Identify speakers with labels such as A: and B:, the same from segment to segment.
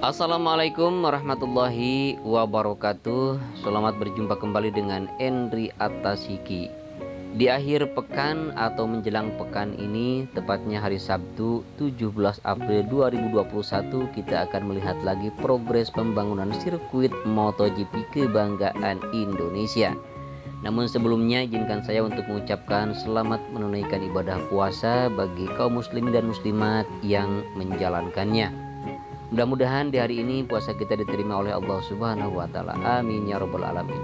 A: Assalamualaikum warahmatullahi wabarakatuh. Selamat berjumpa kembali dengan Endri Atasiki. Di akhir pekan atau menjelang pekan ini, tepatnya hari Sabtu 17 April 2021, kita akan melihat lagi progres pembangunan sirkuit MotoGP kebanggaan Indonesia. Namun sebelumnya izinkan saya untuk mengucapkan selamat menunaikan ibadah puasa bagi kaum muslimin dan muslimat yang menjalankannya. Mudah-mudahan di hari ini puasa kita diterima oleh Allah Subhanahu wa Ta'ala. Amin ya Rabbal 'Alamin.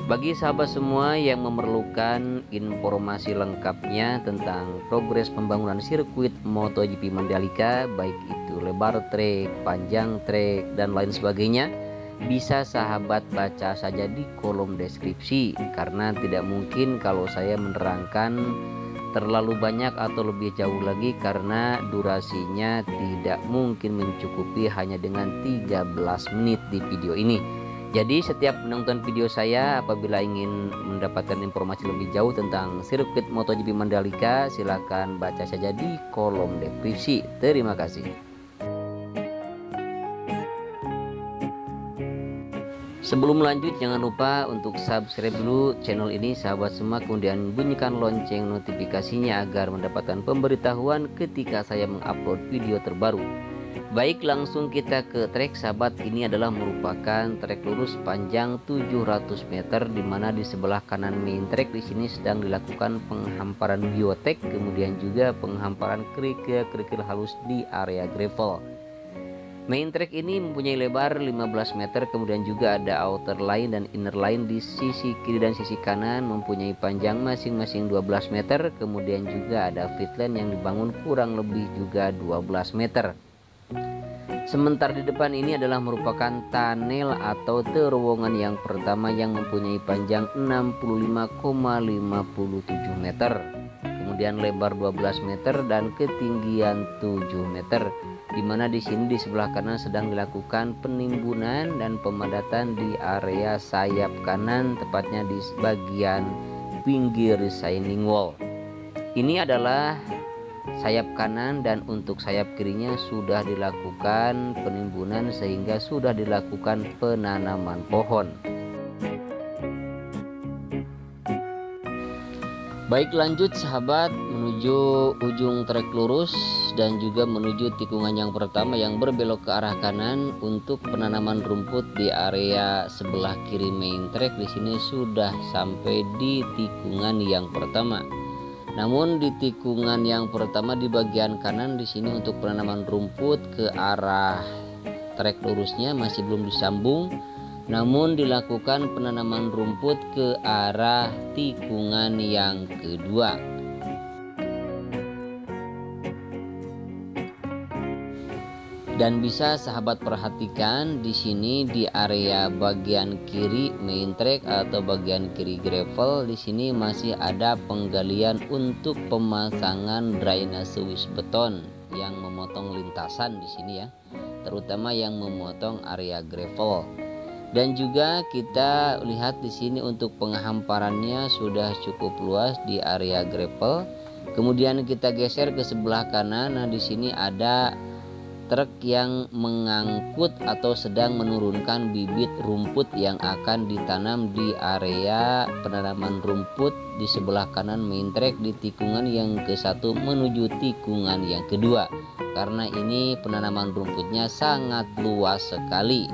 A: Bagi sahabat semua yang memerlukan informasi lengkapnya tentang progres pembangunan sirkuit MotoGP Mandalika, baik itu lebar trek, panjang trek, dan lain sebagainya, bisa sahabat baca saja di kolom deskripsi, karena tidak mungkin kalau saya menerangkan terlalu banyak atau lebih jauh lagi, karena durasinya tidak mungkin mencukupi hanya dengan 13 menit di video ini. Jadi setiap menonton video saya, apabila ingin mendapatkan informasi lebih jauh tentang sirkuit MotoGP Mandalika, silahkan baca saja di kolom deskripsi. Terima kasih. Sebelum lanjut, jangan lupa untuk subscribe dulu channel ini sahabat semua, kemudian bunyikan lonceng notifikasinya agar mendapatkan pemberitahuan ketika saya mengupload video terbaru. Baik, langsung kita ke trek sahabat. Ini adalah merupakan trek lurus panjang 700 meter, di mana di sebelah kanan main trek di sini sedang dilakukan penghamparan biotek, kemudian juga penghamparan kerikil halus di area gravel. Main track ini mempunyai lebar 15 meter, kemudian juga ada outer line dan inner line di sisi kiri dan sisi kanan, mempunyai panjang masing-masing 12 meter, kemudian juga ada pit lane yang dibangun kurang lebih juga 12 meter. Sementara di depan ini adalah merupakan tunnel atau terowongan yang pertama yang mempunyai panjang 65,57 meter, kemudian lebar 12 meter dan ketinggian 7 meter. Di mana di sini di sebelah kanan sedang dilakukan penimbunan dan pemadatan di area sayap kanan, tepatnya di bagian pinggir shining wall. Ini adalah sayap kanan, dan untuk sayap kirinya sudah dilakukan penimbunan sehingga sudah dilakukan penanaman pohon. Baik, lanjut sahabat menuju ujung trek lurus dan juga menuju tikungan yang pertama yang berbelok ke arah kanan untuk penanaman rumput di area sebelah kiri main trek. Di sini sudah sampai di tikungan yang pertama. Namun di tikungan yang pertama di bagian kanan di sini untuk penanaman rumput ke arah trek lurusnya masih belum disambung, namun dilakukan penanaman rumput ke arah tikungan yang kedua. Dan bisa sahabat perhatikan di sini di area bagian kiri main track atau bagian kiri gravel, di sini masih ada penggalian untuk pemasangan drainase wis beton yang memotong lintasan di sini ya, terutama yang memotong area gravel. Dan juga kita lihat di sini untuk penghamparannya sudah cukup luas di area gravel. Kemudian kita geser ke sebelah kanan. Nah, di sini ada truk yang mengangkut atau sedang menurunkan bibit rumput yang akan ditanam di area penanaman rumput di sebelah kanan main track di tikungan yang ke-1 menuju tikungan yang kedua, karena ini penanaman rumputnya sangat luas sekali.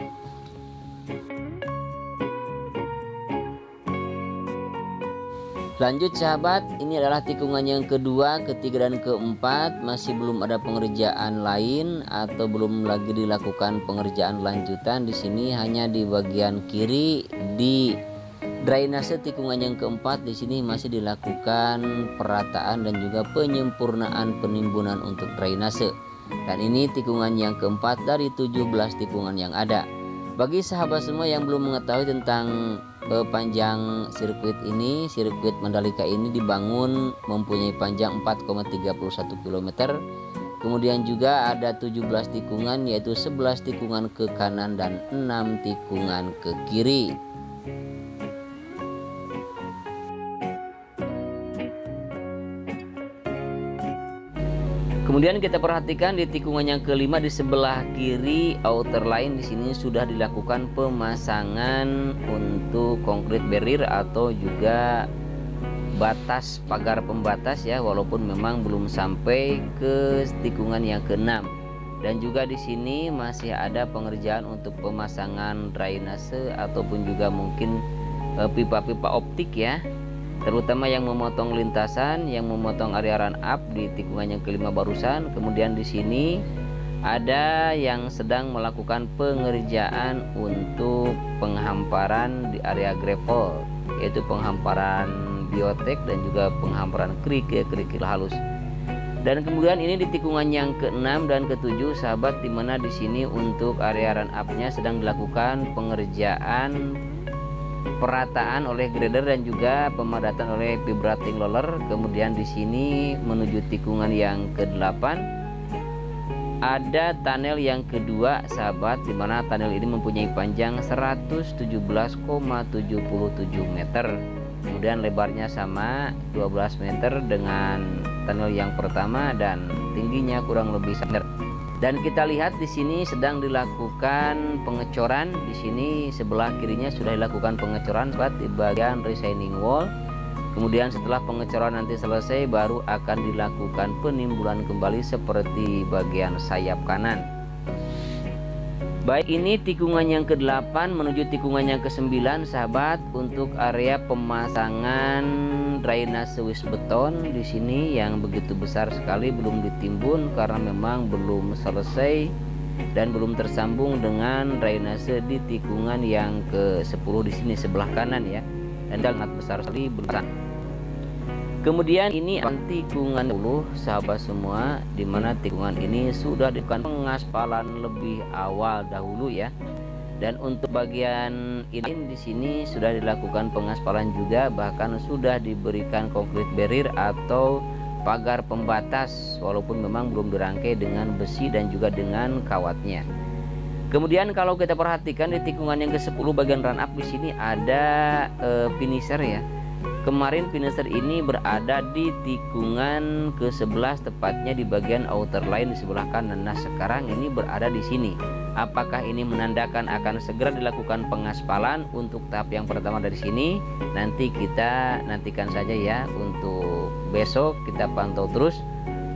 A: Lanjut sahabat, ini adalah tikungan yang kedua, ketiga dan keempat. Masih belum ada pengerjaan lain atau belum lagi dilakukan pengerjaan lanjutan. Di sini hanya di bagian kiri di drainase tikungan yang keempat, di sini masih dilakukan perataan dan juga penyempurnaan penimbunan untuk drainase. Dan ini tikungan yang keempat dari 17 tikungan yang ada. Bagi sahabat semua yang belum mengetahui tentang panjang sirkuit ini, sirkuit Mandalika ini dibangun mempunyai panjang 4,31 km. Kemudian juga ada 17 tikungan, yaitu 11 tikungan ke kanan dan 6 tikungan ke kiri. Kemudian kita perhatikan di tikungan yang kelima di sebelah kiri outer line di sini sudah dilakukan pemasangan untuk concrete barrier atau juga batas pagar pembatas ya, walaupun memang belum sampai ke tikungan yang keenam. Dan juga di sini masih ada pengerjaan untuk pemasangan drainase ataupun juga mungkin pipa-pipa optik ya, terutama yang memotong lintasan, yang memotong area run up di tikungan yang kelima barusan. Kemudian di sini ada yang sedang melakukan pengerjaan untuk penghamparan di area gravel, yaitu penghamparan biotek dan juga penghamparan kerikil halus. Dan kemudian ini di tikungan yang ke-6 dan ke-7 sahabat, dimana di sini untuk area run up-nya sedang dilakukan pengerjaan perataan oleh grader dan juga pemadatan oleh vibrating roller. Kemudian di sini menuju tikungan yang ke-8 ada tunnel yang kedua sahabat, dimana tunnel ini mempunyai panjang 117,77 meter. Kemudian lebarnya sama 12 meter dengan tunnel yang pertama dan tingginya kurang lebih sama. Dan kita lihat di sini sedang dilakukan pengecoran. Di sini sebelah kirinya sudah dilakukan pengecoran di bagian retaining wall. Kemudian setelah pengecoran nanti selesai baru akan dilakukan penimbulan kembali seperti bagian sayap kanan. Baik, ini tikungan yang ke-8 menuju tikungan yang ke-9 sahabat, untuk area pemasangan drainase wis beton di sini yang begitu besar sekali belum ditimbun karena memang belum selesai dan belum tersambung dengan drainase di tikungan yang ke-10 di sini sebelah kanan ya. Dan sangat besar sekali belum. Kemudian ini tikungan 10 sahabat semua, dimana tikungan ini sudah dilakukan pengaspalan lebih awal dahulu ya. Dan untuk bagian ini di sini sudah dilakukan pengaspalan juga, bahkan sudah diberikan concrete barrier atau pagar pembatas walaupun memang belum dirangkai dengan besi dan juga dengan kawatnya. Kemudian kalau kita perhatikan di tikungan yang ke-10 bagian run up di sini ada finisher ya. Kemarin finisher ini berada di tikungan ke-11, tepatnya di bagian outer line di sebelah kanan. Nah, sekarang ini berada di sini. Apakah ini menandakan akan segera dilakukan pengaspalan untuk tahap yang pertama dari sini? Nanti kita nantikan saja ya. Untuk besok kita pantau terus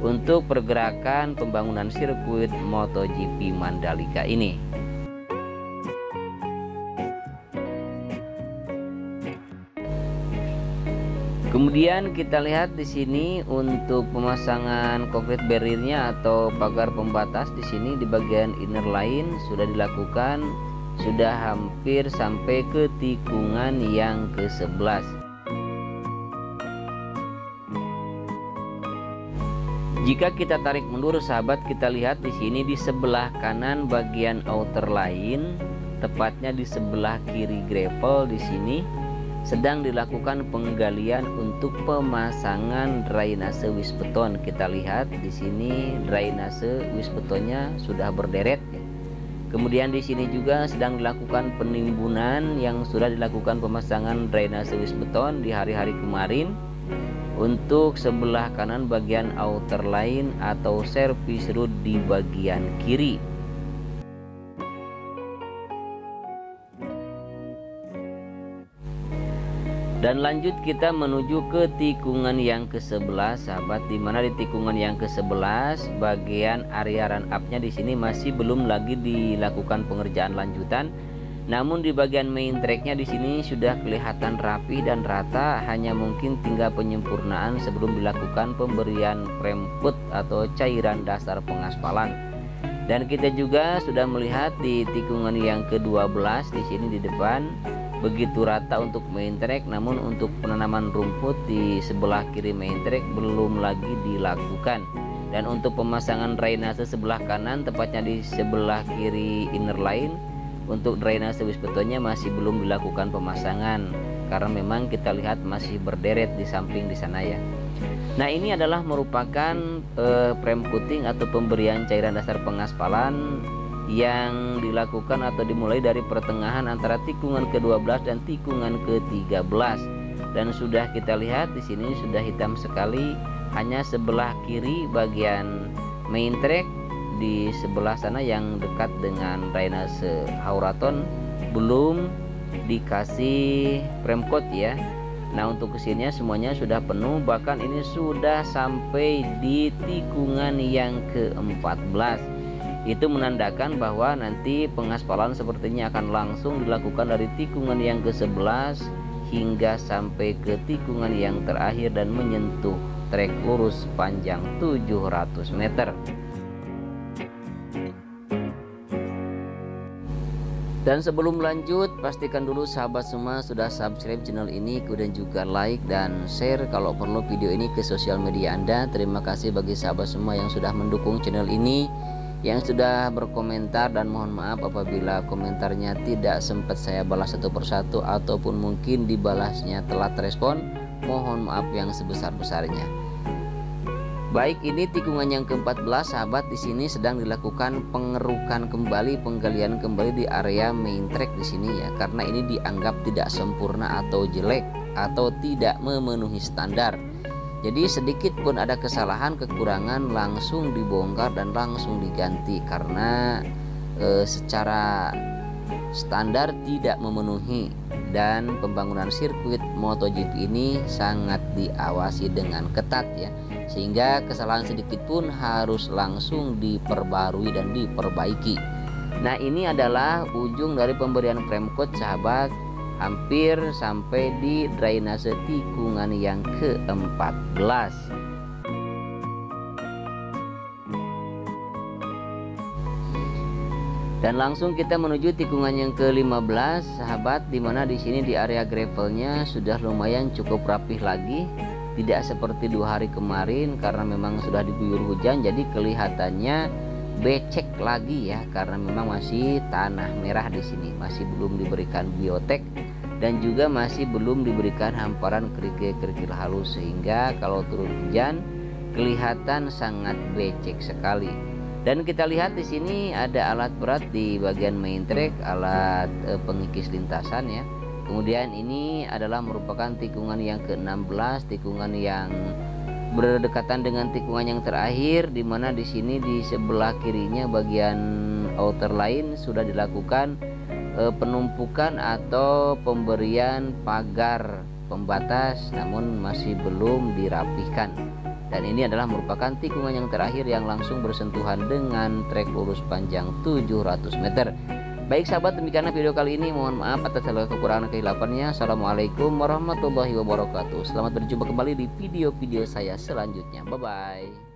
A: untuk pergerakan pembangunan sirkuit MotoGP Mandalika ini. Kemudian kita lihat di sini untuk pemasangan concrete barrier-nya atau pagar pembatas di sini di bagian inner line sudah dilakukan, sudah hampir sampai ke tikungan yang ke-11. Jika kita tarik mundur sahabat, kita lihat di sini di sebelah kanan bagian outer line, tepatnya di sebelah kiri gravel di sini sedang dilakukan penggalian untuk pemasangan drainase wis beton. Kita lihat di sini drainase wis betonnya sudah berderet ya. Kemudian di sini juga sedang dilakukan penimbunan yang sudah dilakukan pemasangan drainase wis beton di hari-hari kemarin untuk sebelah kanan bagian outer line atau service road di bagian kiri. Dan lanjut kita menuju ke tikungan yang ke-11 sahabat, dimana di tikungan yang ke-11 bagian area run up-nya di sini masih belum lagi dilakukan pengerjaan lanjutan. Namun di bagian main track-nya di sini sudah kelihatan rapi dan rata, hanya mungkin tinggal penyempurnaan sebelum dilakukan pemberian frame put atau cairan dasar pengaspalan. Dan kita juga sudah melihat di tikungan yang ke-12 di sini di depan begitu rata untuk main track, namun untuk penanaman rumput di sebelah kiri main track belum lagi dilakukan. Dan untuk pemasangan drainase sebelah kanan, tepatnya di sebelah kiri inner line, untuk drainase wis betonnya masih belum dilakukan pemasangan karena memang kita lihat masih berderet di samping di sana ya. Nah, ini adalah merupakan frame putting atau pemberian cairan dasar pengaspalan yang dilakukan atau dimulai dari pertengahan antara tikungan ke-12 dan tikungan ke-13. Dan sudah kita lihat di sini sudah hitam sekali, hanya sebelah kiri bagian main track di sebelah sana yang dekat dengan drainase Hauraton belum dikasih premcoat ya. Nah, untuk kesininya semuanya sudah penuh, bahkan ini sudah sampai di tikungan yang ke-14. Itu menandakan bahwa nanti pengaspalan sepertinya akan langsung dilakukan dari tikungan yang ke-11 hingga sampai ke tikungan yang terakhir dan menyentuh trek lurus panjang 700 meter. Dan sebelum lanjut, pastikan dulu sahabat semua sudah subscribe channel ini, kemudian juga like dan share kalau perlu video ini ke sosial media Anda. Terima kasih bagi sahabat semua yang sudah mendukung channel ini, yang sudah berkomentar, dan mohon maaf apabila komentarnya tidak sempat saya balas satu persatu ataupun mungkin dibalasnya telat respon. Mohon maaf yang sebesar-besarnya. Baik, ini tikungan yang ke-14 sahabat. Di sini sedang dilakukan pengerukan kembali, penggalian kembali di area main track di sini ya, karena ini dianggap tidak sempurna atau jelek atau tidak memenuhi standar. Jadi sedikit pun ada kesalahan, kekurangan langsung dibongkar dan langsung diganti karena secara standar tidak memenuhi. Dan pembangunan sirkuit MotoGP ini sangat diawasi dengan ketat ya, sehingga kesalahan sedikit pun harus langsung diperbarui dan diperbaiki. Nah, ini adalah ujung dari pemberian premcoat sahabat, hampir sampai di drainase tikungan yang ke-14. Dan langsung kita menuju tikungan yang ke-15 sahabat, dimana di sini di area gravelnya sudah lumayan cukup rapih lagi, tidak seperti 2 hari kemarin karena memang sudah diguyur hujan, jadi kelihatannya becek lagi ya, karena memang masih tanah merah di sini, masih belum diberikan biotek dan juga masih belum diberikan hamparan kerikil-kerikil halus, sehingga kalau turun hujan kelihatan sangat becek sekali. Dan kita lihat di sini ada alat berat di bagian main track, alat pengikis lintasan ya. Kemudian ini adalah merupakan tikungan yang ke-16, tikungan yang berdekatan dengan tikungan yang terakhir, di mana di sini di sebelah kirinya bagian outer line sudah dilakukan penumpukan atau pemberian pagar pembatas, namun masih belum dirapihkan. Dan ini adalah merupakan tikungan yang terakhir yang langsung bersentuhan dengan trek lurus panjang 700 meter. Baik sahabat, demikianlah video kali ini. Mohon maaf atas segala kekurangan kehilafannya. Assalamualaikum warahmatullahi wabarakatuh. Selamat berjumpa kembali di video-video saya selanjutnya. Bye-bye.